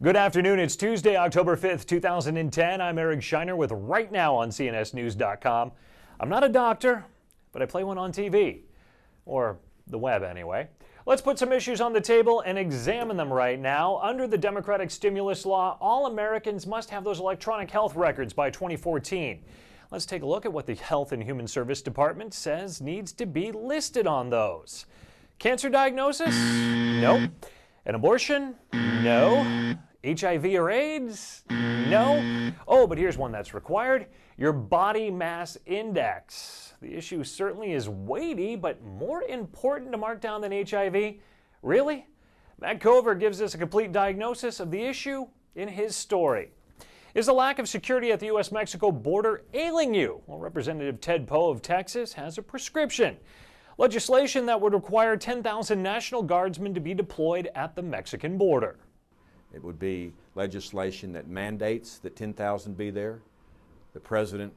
Good afternoon. It's Tuesday, October 5th, 2010. I'm Eric Shiner with Right Now on CNSnews.com. I'm not a doctor, but I play one on TV. Or the web, anyway. Let's put some issues on the table and examine them right now. Under the Democratic stimulus law, all Americans must have those electronic health records by 2014. Let's take a look at what the Health and Human Service Department says needs to be listed on those. Cancer diagnosis? Nope. An abortion? No. HIV or AIDS? No. Oh, but here's one that's required. Your body mass index. The issue certainly is weighty, but more important to mark down than HIV. Really? Matt Cover gives us a complete diagnosis of the issue in his story. Is the lack of security at the U.S.-Mexico border ailing you? Well, Representative Ted Poe of Texas has a prescription. Legislation that would require 10,000 National Guardsmen to be deployed at the Mexican border. It would be legislation that mandates that 10,000 be there. The president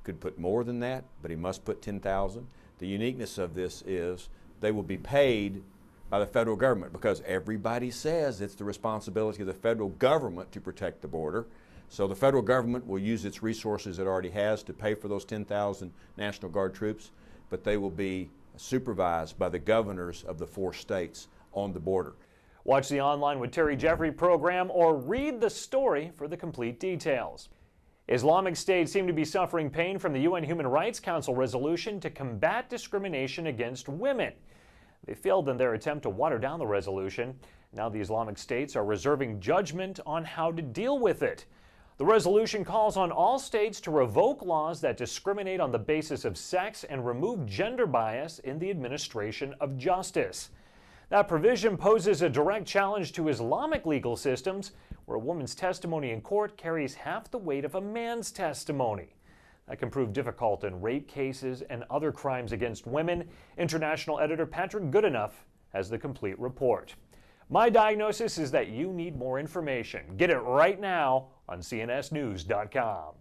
could put more than that, but he must put 10,000. The uniqueness of this is they will be paid by the federal government because everybody says it's the responsibility of the federal government to protect the border. So the federal government will use its resources it already has to pay for those 10,000 National Guard troops, but they will be supervised by the governors of the 4 states on the border. Watch the Online with Terry Jeffrey program or read the story for the complete details. Islamic State seem to be suffering pain from the UN Human Rights Council resolution to combat discrimination against women. They failed in their attempt to water down the resolution. Now the Islamic states are reserving judgment on how to deal with it. The resolution calls on all states to revoke laws that discriminate on the basis of sex and remove gender bias in the administration of justice. That provision poses a direct challenge to Islamic legal systems, where a woman's testimony in court carries half the weight of a man's testimony. That can prove difficult in rape cases and other crimes against women. International editor Patrick Goodenough has the complete report. My diagnosis is that you need more information. Get it right now on CNSnews.com.